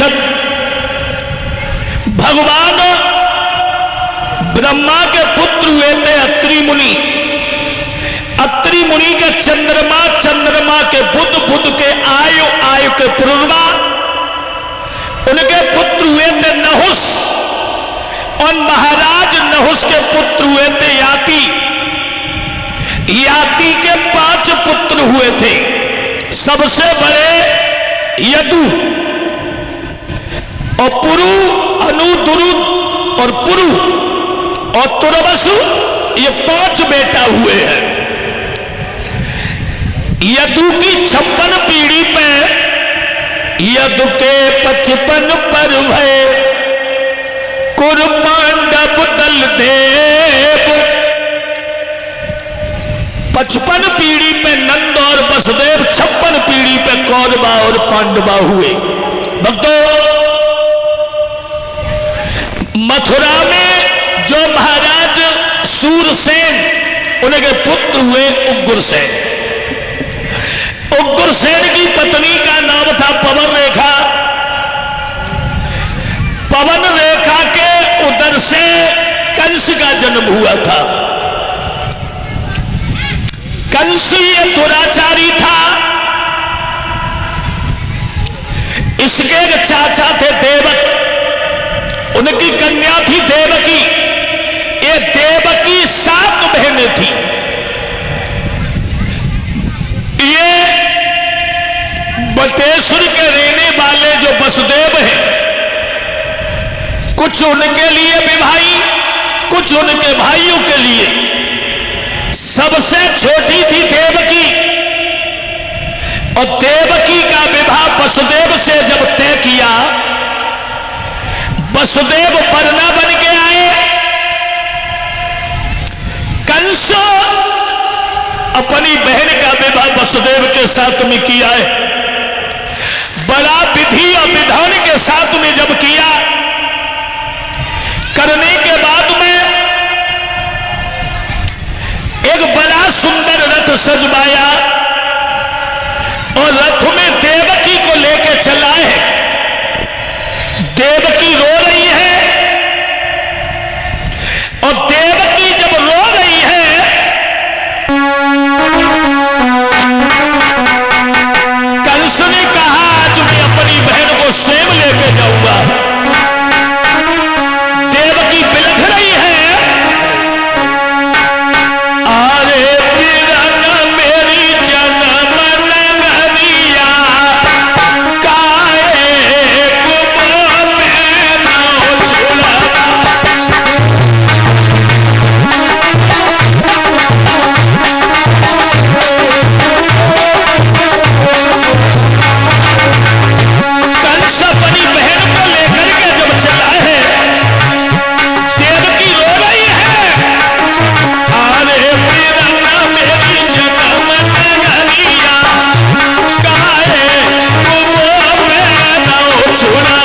परीक्षित, भगवान ब्रह्मा के पुत्र हुए थे अत्रि मुनि। अत्रि मुनि के चंद्रमा, चंद्रमा के बुध, बुध के आयु, आयु के पूर्वा, उनके पुत्र हुए थे नहुस, और महाराज नहुस के पुत्र हुए थे याति। याति के 5 पुत्र हुए थे। सबसे बड़े यदु और पुरु, अनु, दुरु और पुरु और तुरबसु, ये 5 बेटा हुए हैं। यदु की 56 पीढ़ी पे यदु के 55 पर भय कुरु पांडव दल देव। 55 पीढ़ी पे नंद और वसुदेव, 56 पीढ़ी पे कौरवा और पांडवा हुए। भक्तों, मथुरा में जो महाराज सूरसेन, उनके पुत्र हुए उग्रसेन। उग्रसेन की पत्नी का नाम था पवन रेखा। पवन रेखा के उदर से कंस का जन्म हुआ था। कंस ये दुराचारी था। इसके एक चाचा थे देवक, उनकी कन्या थी देवकी। ये देवकी 7 बहनें थी। ये बटेश्वर के रहने वाले जो वसुदेव हैं, कुछ उनके लिए विवाही, कुछ उनके भाइयों के लिए। सबसे छोटी थी देवकी, और देवकी का विवाह वसुदेव से जब तय किया, वसुदेव परना बन के आए। कंस अपनी बहन का विवाह वसुदेव के साथ में किया है। बड़ा विधि और विधान के साथ में जब किया, करने के बाद में एक बड़ा सुंदर रथ सजवाया, और रथ में देवकी को लेकर चला है। देवकी रो रही है, और देवकी जब रो रही है, कंस ने कहा आज मैं अपनी बहन को स्वयं लेकर जाऊंगा। देवकी बिलख रही है, अरे बिरन मेरी जन्म नगरिया, काहे कुबो में नाव छुड़ा। कंस अपनी बहन को लेकर के जब चला है, देवकी रो रही है, अरे बिरन मेरी जन्म नगरिया, काहे कुबो में नाव छुड़ा।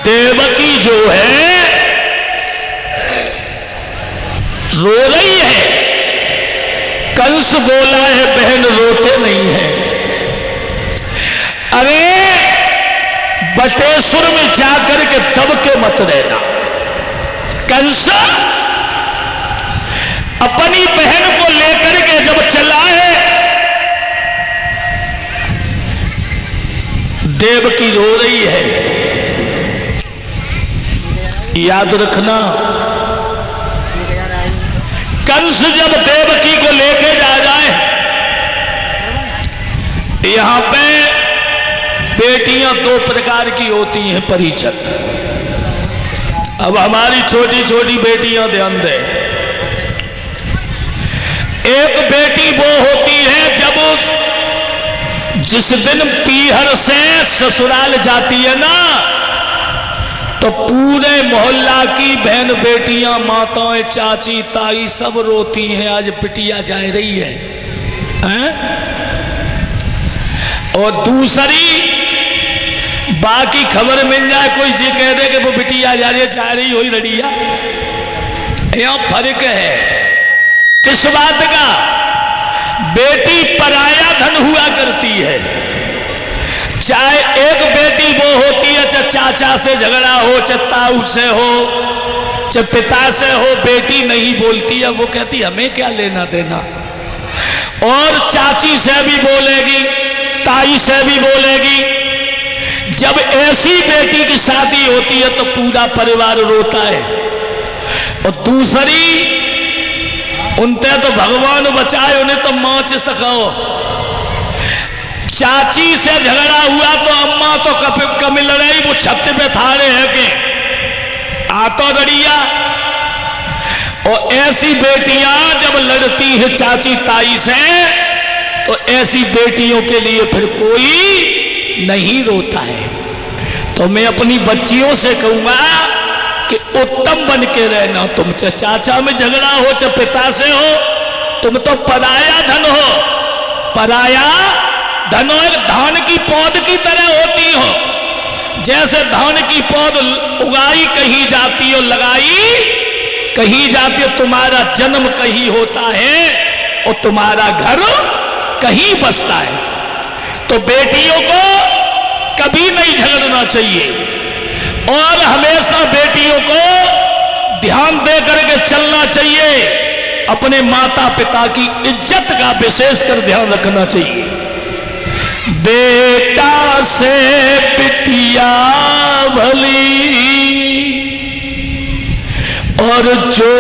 देवकी जो है रो रही है। कंस बोला है बहन रोते नहीं है। अरे बटेश्वर में जाकर के दब के मत रहना। कंस अपनी बहन को लेकर के जब चला है, देवकी रो रही है। याद रखना, कंस जब देवकी को लेके जा जाए, यहां पे बेटियां दो प्रकार की होती हैं परिचित। अब हमारी छोटी छोटी बेटियां ध्यान दें। एक बेटी वो होती है जब जिस दिन पीहर से ससुराल जाती है ना, तो पूरे मोहल्ला की बहन बेटियां, माताएं, चाची, ताई सब रोती हैं, आज बिटिया जा रही है, हैं? और दूसरी बाकी खबर मिल जाए, कोई जी कह दे कि वो बिटिया जा रही हो रड़िया। यहां फर्क है किस बात का? बेटी पराया धन हुआ करती है। चाहे एक बेटी वो होती है, चाहे चाचा से झगड़ा हो, चाहे ताऊ से हो, चाहे पिता से हो, बेटी नहीं बोलती है, वो कहती हमें क्या लेना देना। और चाची से भी बोलेगी, ताई से भी बोलेगी। जब ऐसी बेटी की शादी होती है तो पूरा परिवार रोता है। और दूसरी, उनते तो भगवान बचाए, उन्हें तो मौज सखाओ। चाची से झगड़ा हुआ तो अम्मा तो कभी लड़ाई, वो छत पे थारे है के आतो डरिया। और ऐसी बेटियां जब लड़ती है चाची ताई से, तो ऐसी बेटियों के लिए फिर कोई नहीं रोता है। तो मैं अपनी बच्चियों से कहूंगा कि उत्तम बन के रहना। तुम चाहे चाचा में झगड़ा हो, चाहे पिता से हो, तुम तो पराया धन हो। पराया धन एक धान की पौध की तरह होती हो। जैसे धान की पौध उगाई कहीं जाती हो, लगाई कहीं जाती हो, तुम्हारा जन्म कहीं होता है और तुम्हारा घर कहीं बसता है। तो बेटियों को कभी नहीं झगड़ना चाहिए और हमेशा बेटियों को ध्यान दे करके चलना चाहिए। अपने माता पिता की इज्जत का विशेषकर ध्यान रखना चाहिए। बेटा से बिटिया भली और जो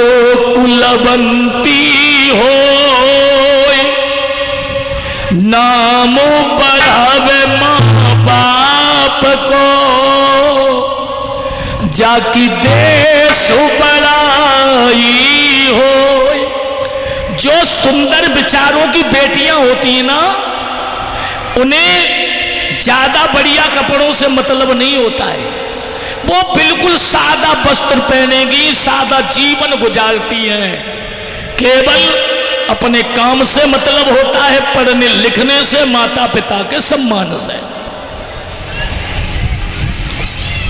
कुलवंती हो, नाम बढ़ावे माँ बाप को, जाकी देश बड़ाई हो। जो सुंदर विचारों की बेटियां होती हैं ना, उन्हें ज्यादा बढ़िया कपड़ों से मतलब नहीं होता है। वो बिल्कुल सादा वस्त्र पहनेगी, सादा जीवन गुजारती हैं। केवल अपने काम से मतलब होता है, पढ़ने लिखने से, माता पिता के सम्मान से।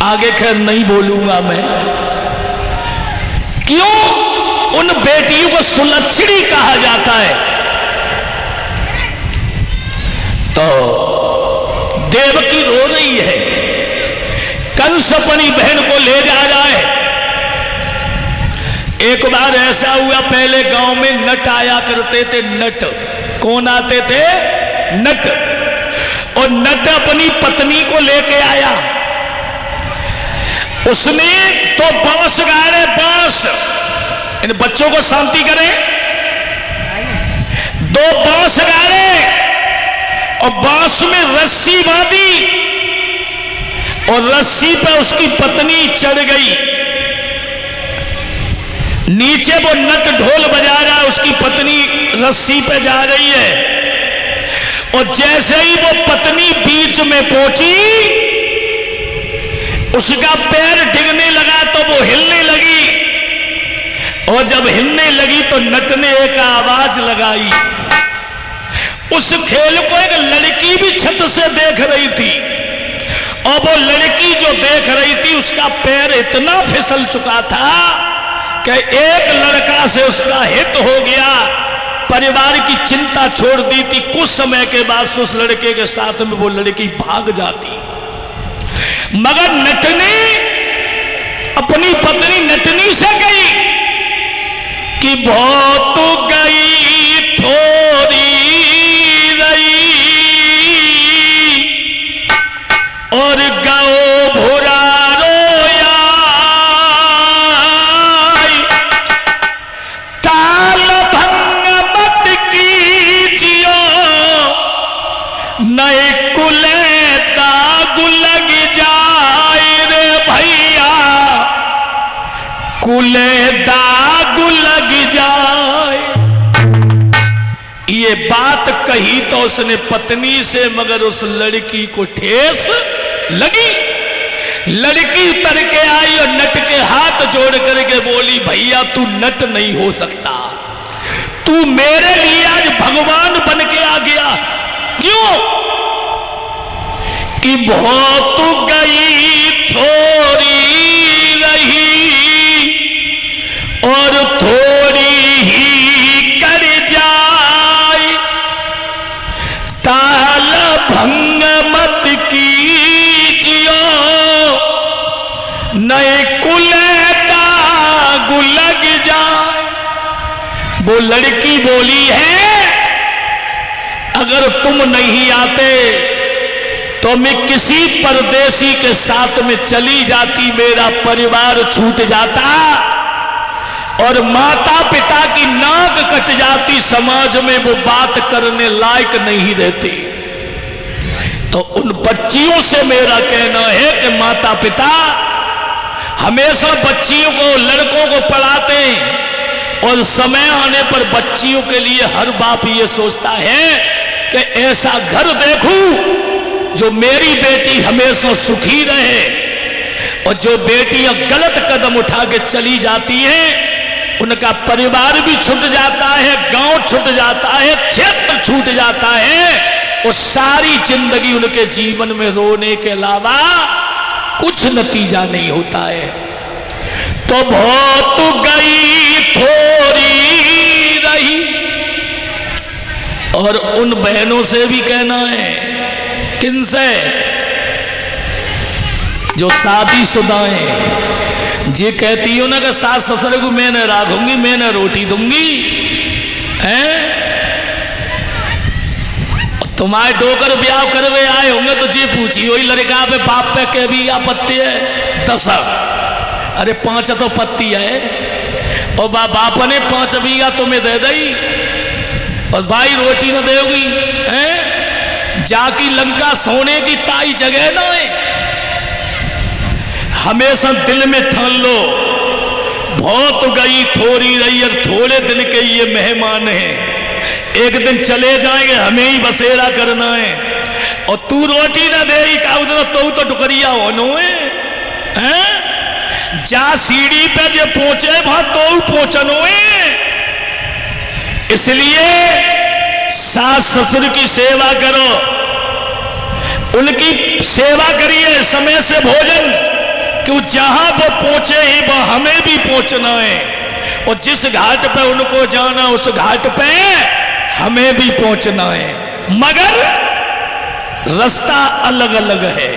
आगे खैर नहीं बोलूंगा मैं। क्यों उन बेटियों को सुलक्षणी कहा जाता है? तो देवकी रो रही है, कंस अपनी बहन को ले जा रहा है। एक बार ऐसा हुआ, पहले गांव में नट आया करते थे। नट कौन आते थे? नट। और नट अपनी पत्नी को लेके आया। उसने तो बांस गाड़े, बांस, इन बच्चों को शांति करें। दो बांस गाड़े और बांस में रस्सी बांधी और रस्सी पे उसकी पत्नी चढ़ गई। नीचे वो नट ढोल बजा रहा है, उसकी पत्नी रस्सी पे जा रही है। और जैसे ही वो पत्नी बीच में पहुंची, उसका पैर डिगने लगा तो वो हिलने लगी। और जब हिलने लगी तो नट ने एक आवाज लगाई। उस खेल को एक लड़की भी छत से देख रही थी। और वो लड़की जो देख रही थी, उसका पैर इतना फिसल चुका था कि एक लड़का से उसका हित हो गया। परिवार की चिंता छोड़ दी थी। कुछ समय के बाद उस लड़के के साथ में वो लड़की भाग जाती। मगर नट ने अपनी पत्नी नटनी से कही कि बहुत गई थोड़ी रही, और गओ भोरा रोया ताल भंग मत कीजियो नए कुले दाग लग जाए रे भैया कुले दाग लग जाए। ये बात कही तो उसने पत्नी से, मगर उस लड़की को ठेस लगी। लड़की उतर के आई और नट के हाथ जोड़ करके बोली, भैया तू नट नहीं हो सकता, तू मेरे लिए आज भगवान बन के आ गया। क्यों कि बहुत गई थोड़ी रही और थोड़ी ही कर जाए ताल भंग मत कीजियो नए कुले दाग लग जाए। वो लड़की बोली है, अगर तुम नहीं आते तो मैं किसी परदेसी के साथ में चली जाती, मेरा परिवार छूट जाता और माता पिता की नाक कट जाती, समाज में वो बात करने लायक नहीं रहती। तो उन बच्चियों से मेरा कहना है कि माता पिता हमेशा बच्चियों को, लड़कों को पढ़ाते हैं और समय आने पर बच्चियों के लिए हर बाप ये सोचता है कि ऐसा घर देखूं जो मेरी बेटी हमेशा सुखी रहे। और जो बेटियां गलत कदम उठा के चली जाती हैं उनका परिवार भी छूट जाता है, गांव छूट जाता है, क्षेत्र छूट जाता है और सारी जिंदगी उनके जीवन में रोने के अलावा कुछ नतीजा नहीं होता है। तो बहुत गई थोड़ी रही। और उन बहनों से भी कहना है, किनसे? जो शादीशुदा हैं। जे कहती हो ना कि सास ससुर को मैं न राखूंगी, मैं न रोटी दूंगी, हैं? तुम्हारे डोकर ब्याह करवे आए होंगे तो जे पूछी वही लड़का पे बाप पे के भी आपत्ति है 10। अरे 5 तो पत्ती है और बाप ने 5 बीघा तुम्हें दे दी और भाई रोटी न देगी, हैं? जाकी लंका सोने की ताई जगह ना है। हमेशा दिल में ठान लो, बहुत गई थोड़ी रही और थोड़े दिन के ये मेहमान हैं, एक दिन चले जाएंगे, हमें ही बसेरा करना है। और तू रोटी ना दे का उधर तो टुकरिया होनो है, जा सीढ़ी पे जे पहुंचे वहां तो पहुंचनो है। इसलिए सास ससुर की सेवा करो, उनकी सेवा करिए, समय से भोजन, कि जहां वो पहुंचे ही वहां हमें भी पहुंचना है। और जिस घाट पे उनको जाना उस घाट पे हमें भी पहुंचना है। मगर रास्ता अलग अलग है।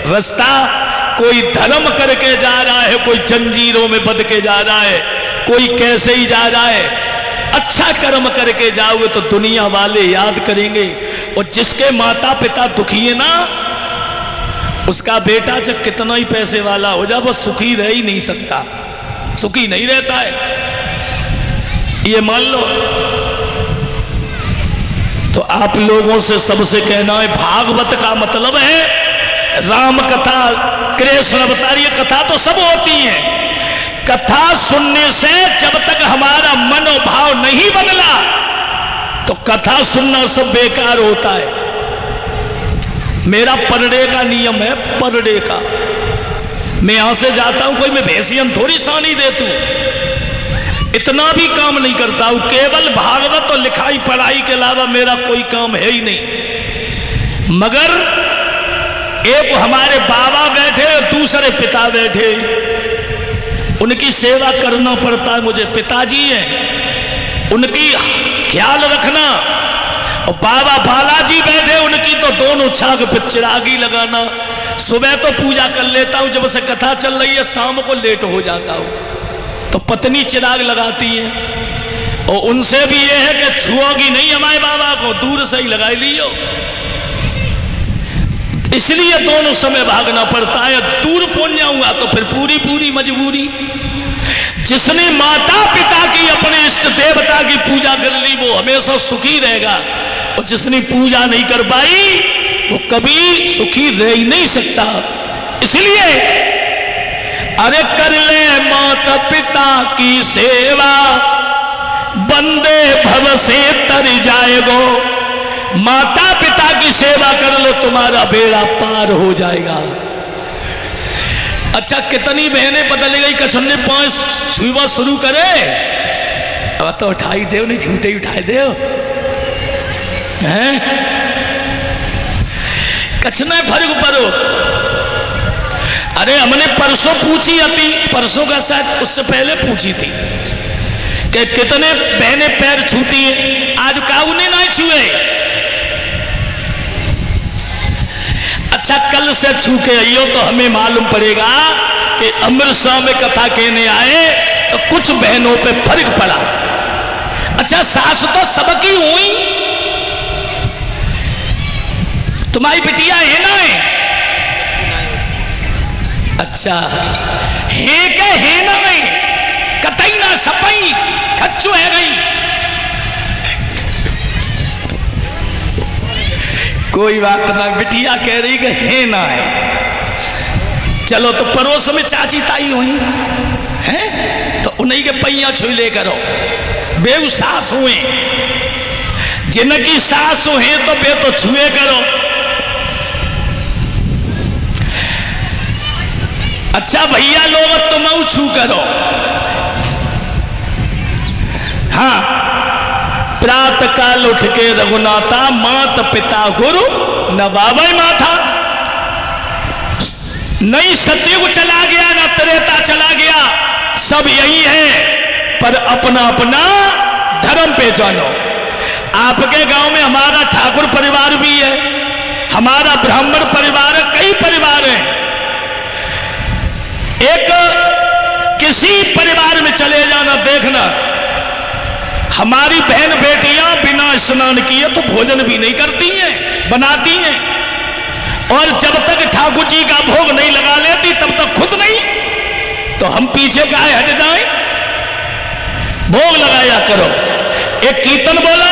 रास्ता कोई धर्म करके जा रहा है, कोई जंजीरों में बंध के जा रहा है, कोई कैसे ही जा रहा है। अच्छा कर्म करके जाओगे तो दुनिया वाले याद करेंगे। और जिसके माता पिता दुखी है ना, उसका बेटा चाहे कितना ही पैसे वाला हो जाए वो सुखी रह ही नहीं सकता, सुखी नहीं रहता है, ये मान लो। तो आप लोगों से सबसे कहना है, भागवत का मतलब है राम कथा, कृष्ण अवतार, ये कथा तो सब होती है। कथा सुनने से जब तक हमारा मनोभाव नहीं बदला तो कथा सुनना सब बेकार होता है। मेरा पर डे का नियम है, पर डे का। मैं यहां से जाता हूं, कोई मैं भैंसियन थोड़ी सानी देतू, इतना भी काम नहीं करता हूं। केवल भागवत और लिखाई पढ़ाई के अलावा मेरा कोई काम है ही नहीं। मगर एक हमारे बाबा बैठे और दूसरे पिता बैठे, उनकी सेवा करना पड़ता है मुझे। पिताजी हैं, उनकी ख्याल रखना। और बाबा बालाजी बैठे, उनकी तो दोनों छाग पे चिरागी लगाना। सुबह तो पूजा कर लेता हूँ, जब से कथा चल रही है शाम को लेट हो जाता हूँ तो पत्नी चिराग लगाती है। और उनसे भी ये है कि छुओगी नहीं हमारे बाबा को, दूर से ही लगा लियो। इसलिए दोनों समय भागना पड़ता है। दूर पहुंच जाऊंगा तो फिर पूरी पूरी मजबूरी। जिसने माता पिता की, अपने इष्ट देवता की पूजा कर ली वो हमेशा सुखी रहेगा, और जिसने पूजा नहीं कर पाई वो कभी सुखी रह ही नहीं सकता। इसलिए अरे कर ले माता पिता की सेवा, बंदे भव से तर जाएगो। माता पिता की सेवा कर लो, तुम्हारा बेड़ा पार हो जाएगा। अच्छा, कितनी बहनें बदल गई, कछुन्ने 5 छुआ शुरू करे, अब तो उठाई दे, नहीं झूठे ही उठाए दे हैं। कछना फर्क पड़ो। अरे हमने परसों पूछी अति, परसों का शायद उससे पहले पूछी थी कि कितने बहनें पैर छूती हैं, आज काऊ ने ना छुए। अच्छा, कल से छू के आइयो तो हमें मालूम पड़ेगा कि अमृतसर में कथा कहने आए तो कुछ बहनों पे फर्क पड़ा। अच्छा, सास तो सबकी हुई, तुम्हारी बिटिया है ना है? अच्छा, है क्या है ना नहीं, कतई ना सपई खच्चू है गई। कोई बात ना, बिटिया कह रही कि है ना है। चलो तो पड़ोस में चाची ताई हुई हैं तो उन्हीं के पैया छुई ले करो। बेउ सास हुए, जिनकी सास हुए तो बे तो छुए करो। अच्छा भैया लोग तुम छू करो। हाँ, प्रात काल उठ के रघुनाथा, मात पिता गुरु नवावे माथा। नहीं सतयुग चला गया ना त्रेता चला गया, सब यही है, पर अपना अपना धर्म पे जानो। आपके गांव में हमारा ठाकुर परिवार भी है, हमारा ब्राह्मण परिवार है, कई परिवार हैं। एक किसी परिवार में चले जाना, देखना हमारी बहन बेटियां बिना स्नान किए तो भोजन भी नहीं करती हैं, बनाती हैं, और जब तक ठाकुर जी का भोग नहीं लगा लेती तब तक खुद नहीं, तो हम पीछे काहे हट जाएं? भोग लगाया करो। एक कीर्तन बोला,